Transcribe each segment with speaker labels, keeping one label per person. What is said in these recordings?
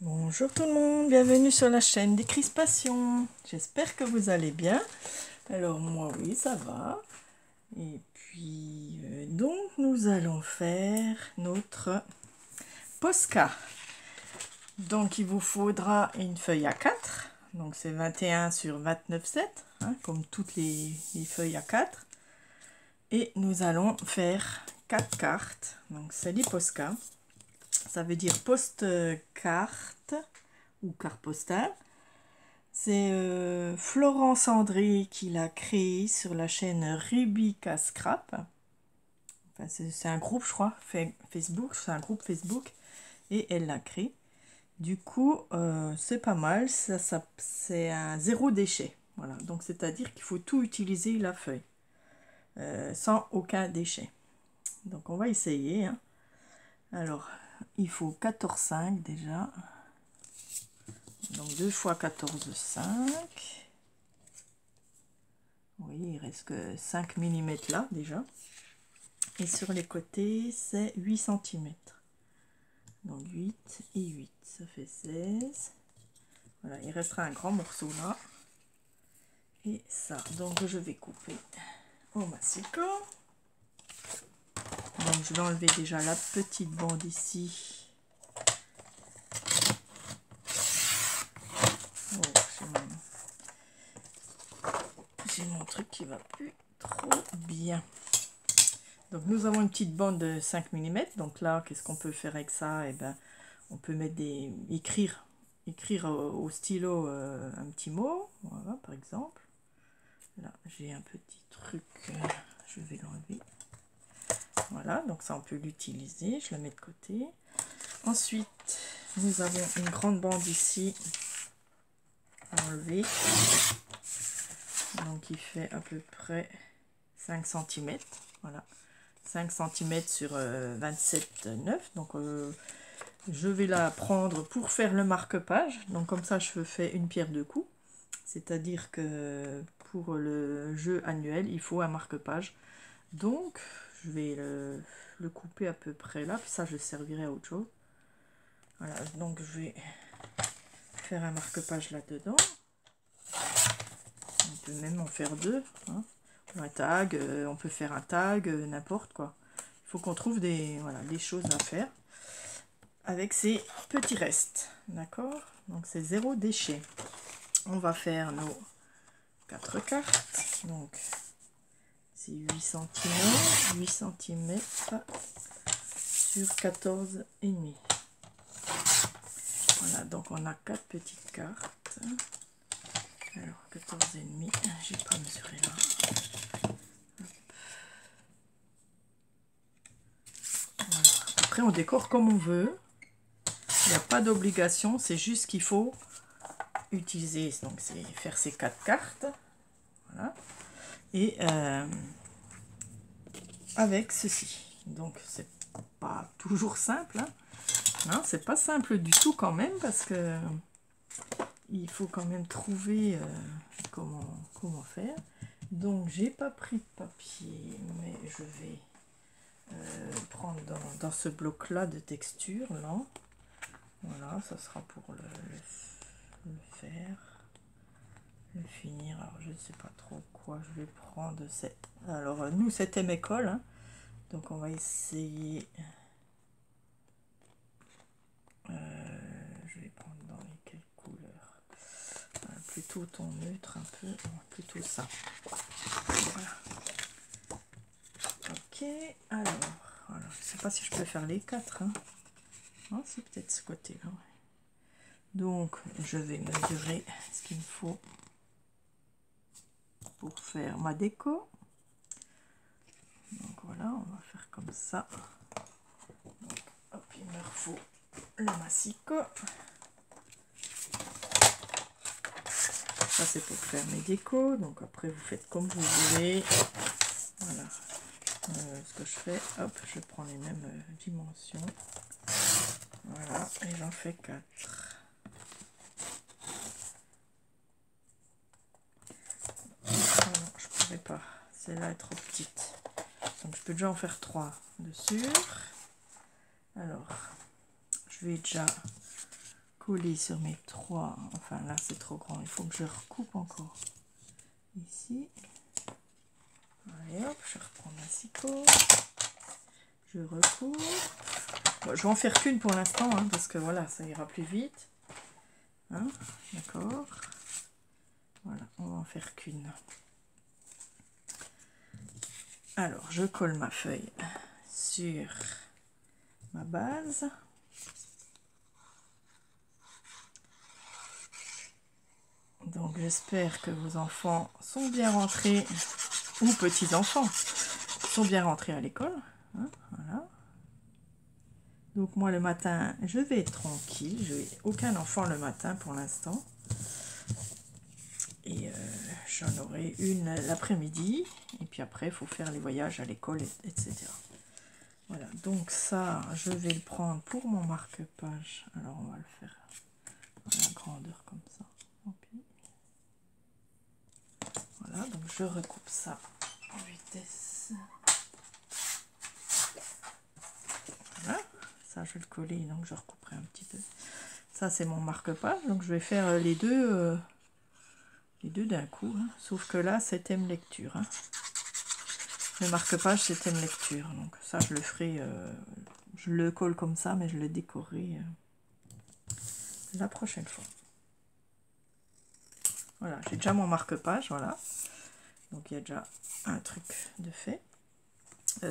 Speaker 1: Bonjour tout le monde, bienvenue sur la chaîne des Crispations. J'espère que vous allez bien. Alors moi oui, ça va. Et puis donc nous allons faire notre Posca. Donc il vous faudra une feuille A4. Donc c'est 21 sur 29,7, hein, comme toutes les feuilles A4. Et nous allons faire 4 cartes. Donc c'est des Posca. Ça veut dire post-carte ou carte postale. C'est Florence André qui l'a créé sur la chaîne Rubica Scrap. Enfin, c'est un groupe, je crois, Facebook. C'est un groupe Facebook et elle l'a créé. Du coup, c'est pas mal. C'est un zéro déchet. Voilà. Donc, c'est-à-dire qu'il faut tout utiliser la feuille sans aucun déchet. Donc, on va essayer. Hein. Alors, il faut 14,5 déjà. Donc 2 fois 14, 5. Oui, il reste que 5 mm là déjà. Et sur les côtés, c'est 8 cm. Donc 8 et 8, ça fait 16. Voilà, il restera un grand morceau là. Et ça, donc je vais couper au massicot. Donc je vais enlever déjà la petite bande ici. J'ai mon truc qui va plus trop bien. Donc nous avons une petite bande de 5 mm. Donc là, qu'est-ce qu'on peut faire avec ça? Eh ben, on peut mettre écrire au stylo un petit mot. Voilà, par exemple. Là, j'ai un petit truc. Je vais l'enlever. Voilà, donc ça on peut l'utiliser. Je la mets de côté. Ensuite, nous avons une grande bande ici à enlever. Donc il fait à peu près 5 cm. Voilà. 5 cm sur 27,9. Donc je vais la prendre pour faire le marque-page. Donc comme ça je fais une pierre deux coups. C'est-à-dire que pour le jeu annuel, il faut un marque-page. Donc je vais le couper à peu près là. Puis ça je servirai à autre chose. Voilà, donc je vais faire un marque-page là-dedans. On peut même en faire deux. Hein. Un tag, on peut faire un tag, n'importe quoi. Il faut qu'on trouve des choses à faire avec ces petits restes. D'accord? Donc c'est zéro déchet. On va faire nos 4 cartes. Donc c'est 8 cm. 8 cm sur 14,5. Voilà, donc on a 4 petites cartes. Alors 14,5, j'ai pas mesuré là. Voilà. Après on décore comme on veut. Il n'y a pas d'obligation, c'est juste qu'il faut utiliser, donc c'est faire ces 4 cartes. Voilà. Et avec ceci. Donc c'est pas toujours simple. Hein. Non, c'est pas simple du tout quand même parce que il faut quand même trouver comment faire. Donc j'ai pas pris de papier, mais je vais prendre dans ce bloc là de texture là. Voilà, ça sera pour le faire, le finir. Alors je ne sais pas trop quoi je vais prendre. Alors nous c'était mes cols, hein. Donc on va essayer. Je vais prendre dans quelle couleur, plutôt ton neutre un peu, plutôt ça. Voilà. Ok, alors je sais pas si je peux faire les 4. Hein. Non, c'est peut-être ce côté-là. Ouais. Donc je vais mesurer ce qu'il me faut pour faire ma déco. Donc voilà, on va faire comme ça. Donc, hop, il me faut le massicot. Ça c'est pour faire mes décos. Donc après vous faites comme vous voulez. Voilà. Ce que je fais, hop, je prends les mêmes dimensions. Voilà, et j'en fais 4. Oh non, je pourrais pas. Celle-là est trop petite. Donc je peux déjà en faire 3 dessus. Alors, je vais déjà coller sur mes trois. Enfin là c'est trop grand, il faut que je recoupe encore. Ici. Allez hop, je reprends ma scie colle. Je recoupe. Bon, je vais en faire qu'une pour l'instant, hein, parce que voilà, ça ira plus vite. Hein, d'accord. Voilà, on va en faire qu'une. Alors, je colle ma feuille sur ma base. Donc, j'espère que vos enfants sont bien rentrés, ou petits-enfants, sont bien rentrés à l'école. Hein, voilà. Donc, moi, le matin, je vais être tranquille. Je n'ai aucun enfant le matin pour l'instant. Et j'en aurai une l'après-midi. Et puis après, il faut faire les voyages à l'école, etc. Voilà, donc ça, je vais le prendre pour mon marque-page. Alors, on va le faire à la grandeur comme ça. Okay. Voilà, donc je recoupe ça en vitesse. Voilà, ça, je vais le coller, donc je recouperai un petit peu. Ça, c'est mon marque-page, donc je vais faire les deux d'un coup. Hein. Sauf que là, c'est thème lecture. Hein. Le marque-page, c'est thème lecture. Donc ça, je le ferai, je le colle comme ça, mais je le décorerai la prochaine fois. Voilà, j'ai déjà mon marque-page, voilà. Donc il y a déjà un truc de fait.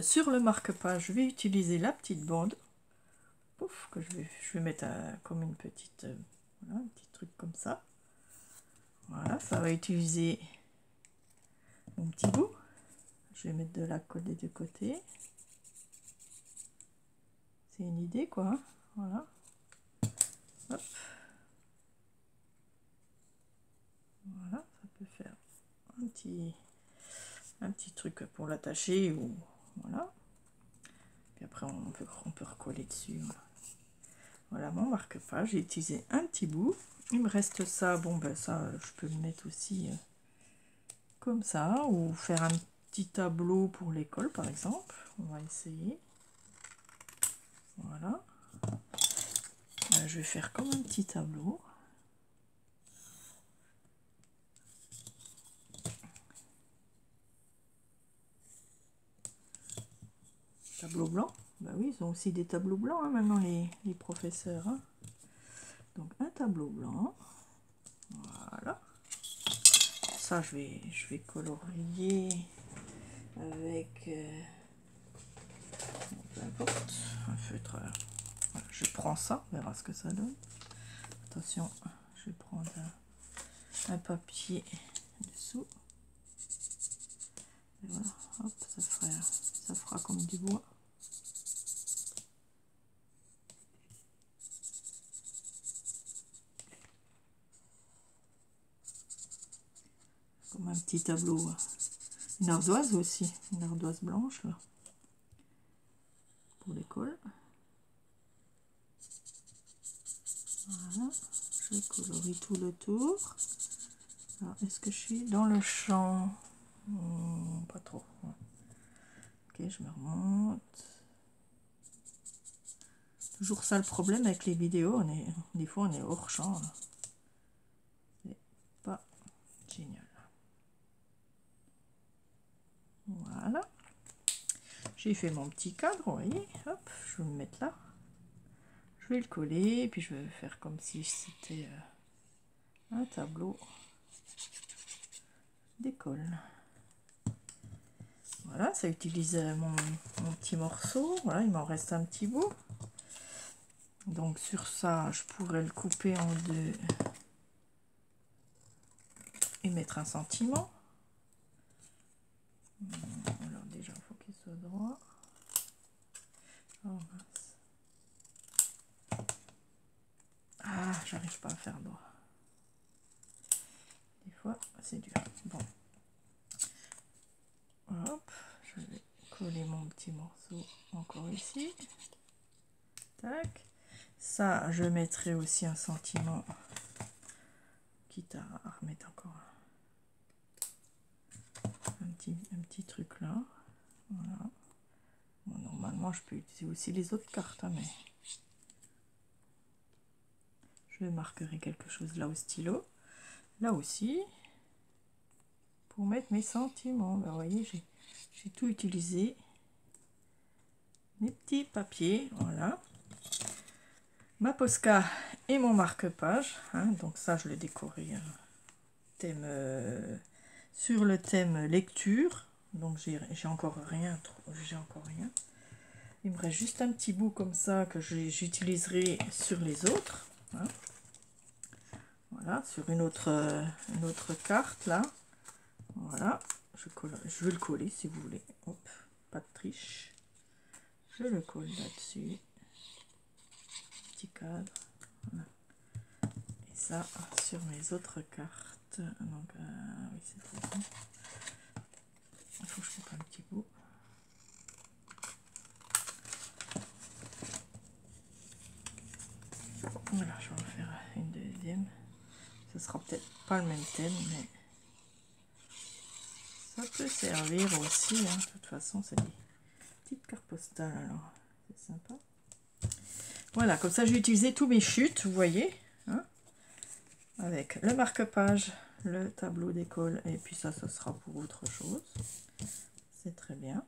Speaker 1: Sur le marque-page, je vais utiliser la petite bande. Pouf, que je vais mettre comme une petite, voilà, un petit truc comme ça. Voilà, ça va utiliser mon petit bout. Je vais mettre de la colle des deux côtés. C'est une idée, quoi. Hein, voilà. Hop. Voilà, ça peut faire un petit truc pour l'attacher ou voilà. Puis après on peut recoller dessus. Voilà, voilà mon marque-page. J'ai utilisé un petit bout. Il me reste ça. Bon ben ça, je peux le mettre aussi comme ça ou faire un petit tableau pour l'école par exemple. On va essayer. Voilà. Je vais faire comme un petit tableau. Tableau blanc. Ben oui, ils ont aussi des tableaux blancs hein, maintenant les professeurs. Hein. Donc un tableau blanc. Voilà. Ça je vais colorier avec peu importe, un feutre. Voilà, je prends ça, on verra ce que ça donne. Attention, je vais prendre un papier dessous. Et voilà, hop, ça fera comme du bois. Comme un petit tableau. Une ardoise aussi, une ardoise blanche là, pour l'école. Voilà, je colorie tout le tour. Alors, est-ce que je suis dans le champ? Pas trop. Ok, je me remonte. Toujours ça le problème avec les vidéos, des fois on est hors champ. C'est pas génial. Voilà. J'ai fait mon petit cadre, vous voyez. Hop, je vais le mettre là. Je vais le coller, et puis je vais faire comme si c'était un tableau d'école. Voilà, ça utilise mon petit morceau. Voilà, il m'en reste un petit bout. Donc sur ça, je pourrais le couper en deux et mettre un sentiment. Alors déjà, il faut qu'il soit droit. Oh mince. Ah, j'arrive pas à faire droit. Des fois, c'est dur. Bon. Hop, je vais coller mon petit morceau encore ici. Tac. Ça, je mettrai aussi un sentiment, quitte à remettre encore un petit truc là. Voilà. Bon, normalement, je peux utiliser aussi les autres cartes, hein, mais je marquerai quelque chose là au stylo. Là aussi, pour mettre mes sentiments. Ben, vous voyez, j'ai tout utilisé. Mes petits papiers, voilà. Ma Posca et mon marque-page. Hein, donc ça, je l'ai décoré thème, sur le thème lecture. Donc j'ai encore rien. J'ai encore rien. Il me reste juste un petit bout comme ça que j'utiliserai sur les autres. Hein. Voilà, sur une autre carte là. Voilà, je vais le coller si vous voulez. Hop, pas de triche. Je le colle là-dessus. Petit cadre. Voilà. Et ça sur mes autres cartes. Donc, oui, c'est trop bon. Il faut que je coupe un petit bout. Voilà, je vais en faire une deuxième. Ce sera peut-être pas le même thème, mais ça peut servir aussi. Hein. De toute façon, c'est des petites cartes postales, alors c'est sympa. Voilà, comme ça j'ai utilisé tous mes chutes, vous voyez, hein, avec le marque-page, le tableau d'école, et puis ça sera pour autre chose. C'est très bien.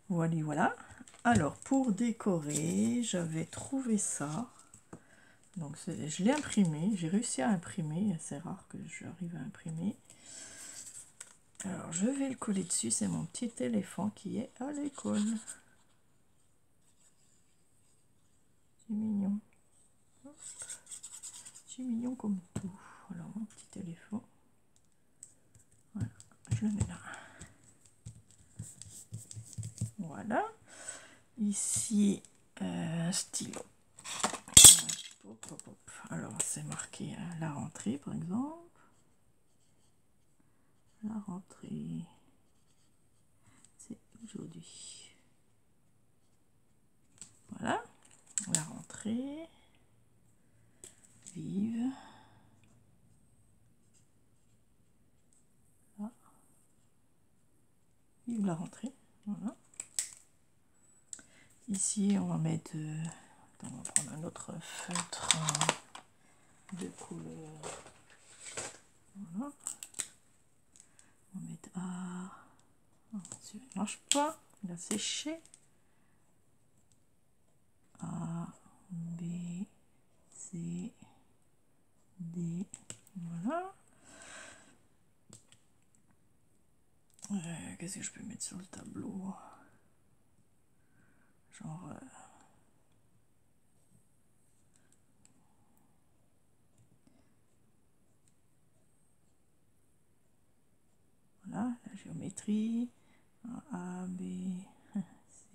Speaker 1: Voilà, voilà. Alors, pour décorer, j'avais trouvé ça. Donc, je l'ai imprimé, j'ai réussi à imprimer, c'est rare que j'arrive à imprimer. Alors, je vais le coller dessus, c'est mon petit éléphant qui est à l'école. C'est mignon. C'est mignon comme tout. Alors, mon petit éléphant. Voilà, je le mets là. Voilà. Ici, un stylo. Alors, c'est marqué la rentrée, par exemple. La rentrée, c'est aujourd'hui. Voilà, la rentrée. Vive. Là. Vive la rentrée. Voilà. Ici, on va mettre... on va prendre un autre feutre de couleur. Voilà. On va mettre A. Oh, il ne marche pas. Il a séché. A, B, C, D. Voilà. Qu'est-ce que je peux mettre sur le tableau? Genre... voilà, la géométrie. A, B, C,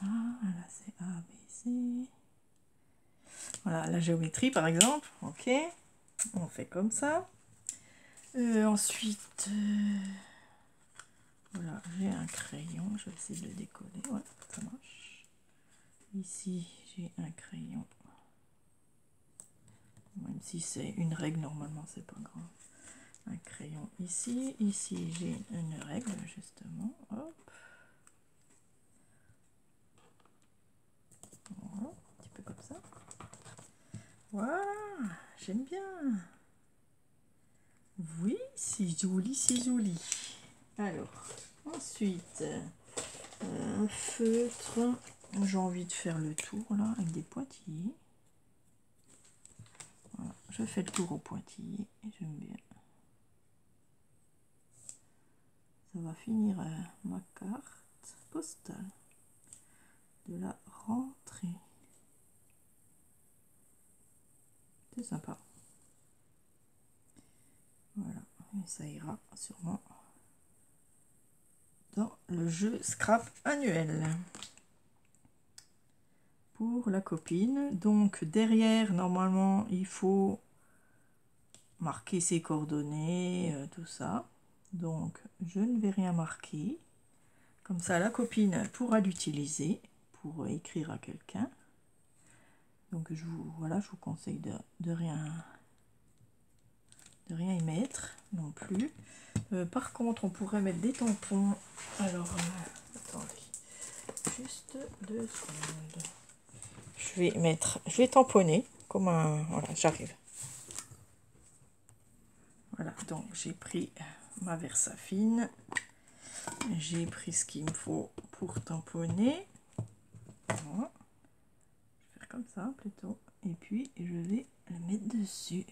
Speaker 1: voilà, c'est A, B, C. Voilà, la géométrie par exemple. Ok, on fait comme ça. Ensuite, voilà, j'ai un crayon. Je vais essayer de le décoller. Ouais, ça marche. Ici, j'ai un crayon. Même si c'est une règle, normalement, c'est pas grave. Un crayon ici. Ici, j'ai une règle, justement. Hop. Voilà, un petit peu comme ça. Voilà, j'aime bien. Oui, c'est joli, c'est joli. Alors, ensuite, un feutre. J'ai envie de faire le tour, là, avec des pointillés. Voilà, je fais le tour au pointillé, j'aime bien. Ça va finir ma carte postale de la rentrée. C'est sympa. Voilà, et ça ira sûrement dans le jeu Scrap annuel. Pour la copine, donc derrière, normalement, il faut marquer ses coordonnées, tout ça. Donc, je ne vais rien marquer. Comme ça, la copine pourra l'utiliser pour écrire à quelqu'un. Donc, voilà, je vous conseille de rien y mettre non plus. Par contre, on pourrait mettre des tampons. Alors, attendez, 2 secondes. Je vais tamponner comme un... Voilà, j'arrive. Voilà, donc j'ai pris ma Versafine. J'ai pris ce qu'il me faut pour tamponner. Voilà. Je vais faire comme ça plutôt. Et puis je vais le mettre dessus.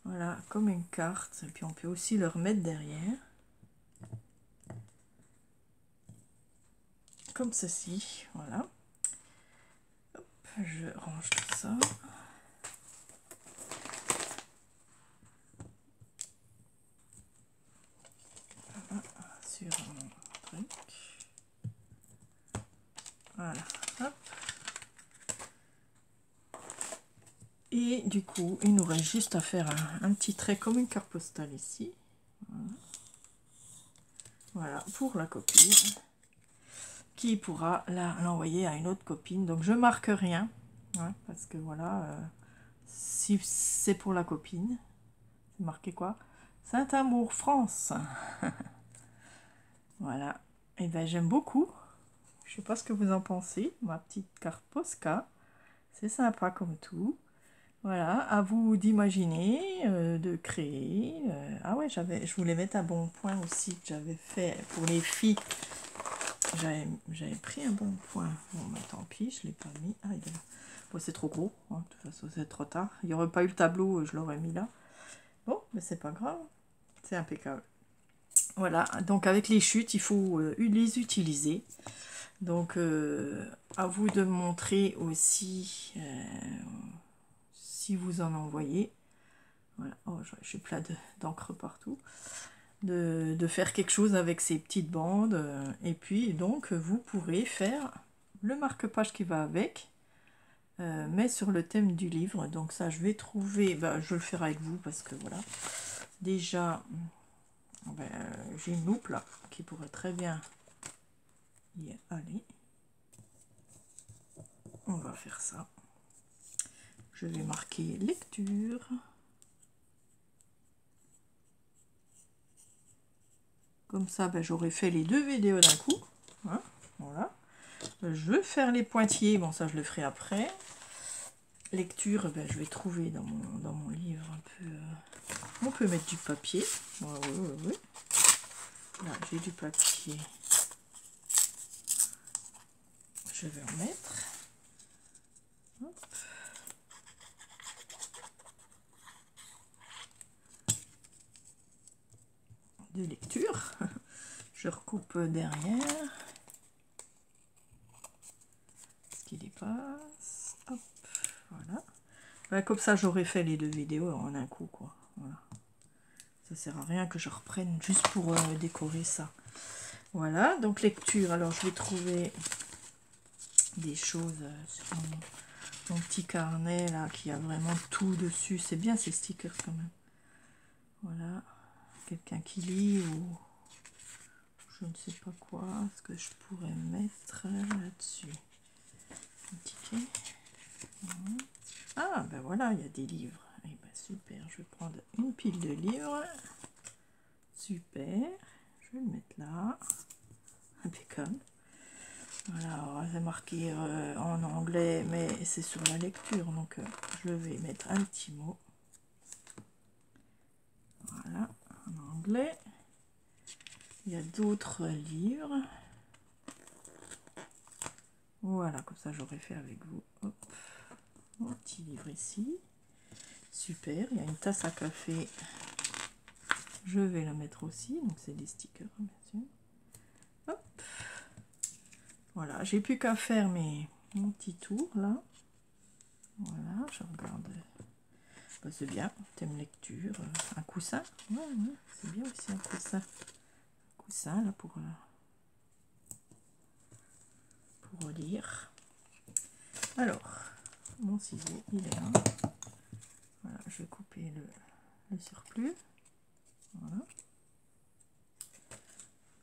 Speaker 1: Voilà, comme une carte. Et puis on peut aussi le remettre derrière. Comme ceci, voilà. Hop, je range tout ça. Voilà, sur mon truc. Voilà, hop. Et du coup, il nous reste juste à faire un petit trait comme une carte postale ici. Voilà, voilà pour la copine. Qui pourra l'envoyer à une autre copine. Donc je marque rien, hein, parce que voilà, si c'est pour la copine, c'est marqué quoi? Saint-Amour, France. Voilà, et ben j'aime beaucoup. Je sais pas ce que vous en pensez, ma petite carte Posca. C'est sympa comme tout. Voilà, à vous d'imaginer, de créer. Ah ouais, je voulais mettre un bon point aussi que j'avais fait pour les filles. J'avais pris un bon point. Bon, bah, tant pis, je ne l'ai pas mis. Ah, il est là. Bon, c'est trop gros. Hein. De toute façon, c'est trop tard. Il n'y aurait pas eu le tableau, je l'aurais mis là. Bon, mais c'est pas grave. C'est impeccable. Voilà, donc avec les chutes, il faut les utiliser. Donc, à vous de montrer aussi si vous en envoyez. Voilà, oh, j'ai plein d'encre partout. De faire quelque chose avec ces petites bandes. Et puis, donc, vous pourrez faire le marque-page qui va avec, mais sur le thème du livre. Donc ça, je vais trouver, je le ferai avec vous parce que voilà. Déjà, j'ai une loupe là qui pourrait très bien y aller. On va faire ça. Je vais marquer lecture. Comme ça, j'aurai fait les 2 vidéos d'un coup. Hein, voilà. Je vais faire les pointillés. Bon, ça, je le ferai après. Lecture, je vais trouver dans mon livre un peu... on peut mettre du papier. Oui. Là, j'ai du papier. Je vais en mettre. Hop. De lecture. Je recoupe derrière. Ce qui dépasse. Hop. Voilà. Comme ça, j'aurais fait les 2 vidéos en un coup, quoi. Voilà. Ça sert à rien que je reprenne juste pour décorer ça. Voilà. Donc lecture. Alors, je vais trouver des choses sur mon petit carnet là qui a vraiment tout dessus. C'est bien ces stickers quand même. Voilà. Quelqu'un qui lit ou je ne sais pas quoi. Ce que je pourrais mettre là-dessus. Un ticket. Ah, ben voilà, il y a des livres. Eh ben super, je vais prendre une pile de livres. Super, je vais le mettre là. Impeccable. Voilà, c'est marqué en anglais, mais c'est sur la lecture, donc je vais mettre un petit mot. Voilà, en anglais. Il y a d'autres livres. Voilà, comme ça j'aurais fait avec vous. Hop. Mon petit livre ici. Super, il y a une tasse à café. Je vais la mettre aussi, donc c'est des stickers, bien sûr. Hop. Voilà, j'ai plus qu'à faire mon petit tour là. Voilà, je regarde. C'est bien, thème lecture. Un coussin. Ouais, c'est bien aussi un coussin. Un coussin là pour lire. Alors, mon ciseau, il est là. Voilà, je vais couper le surplus. Voilà.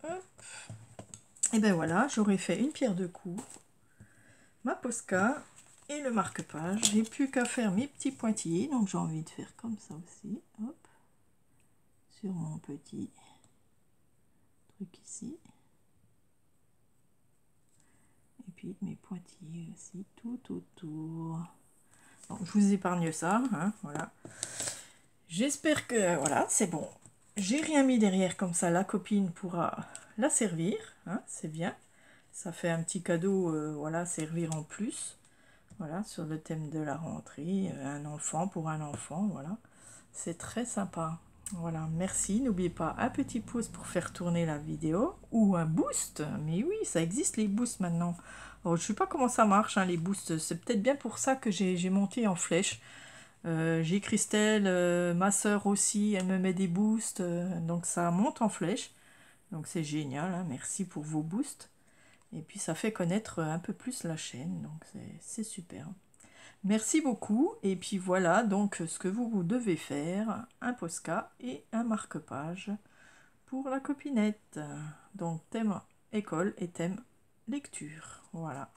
Speaker 1: Hop. Et ben voilà, j'aurais fait une pierre deux coups, ma Posca et le marque-page. J'ai plus qu'à faire mes petits pointillés, donc j'ai envie de faire comme ça aussi. Hop, sur mon petit truc ici. Et puis mes pointillés aussi tout autour. Bon, je vous épargne ça, hein, voilà. J'espère que, voilà, c'est bon. J'ai rien mis derrière, comme ça la copine pourra la servir, hein, c'est bien. Ça fait un petit cadeau, voilà, servir en plus. Voilà, sur le thème de la rentrée, un enfant pour un enfant, voilà. C'est très sympa. Voilà, merci. N'oubliez pas un petit pouce pour faire tourner la vidéo ou un boost. Mais oui, ça existe les boosts maintenant. Alors, je ne sais pas comment ça marche, hein, les boosts. C'est peut-être bien pour ça que j'ai monté en flèche. J'ai Christelle, ma soeur aussi, elle me met des boosts. Donc ça monte en flèche. Donc c'est génial, hein, merci pour vos boosts. Et puis ça fait connaître un peu plus la chaîne. Donc c'est super. Merci beaucoup. Et puis voilà donc ce que vous devez faire. Un Posca et un marque-page pour la copinette. Donc thème école et thème lecture. Voilà.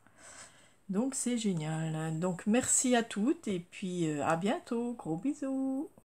Speaker 1: Donc c'est génial. Donc merci à toutes et puis à bientôt. Gros bisous.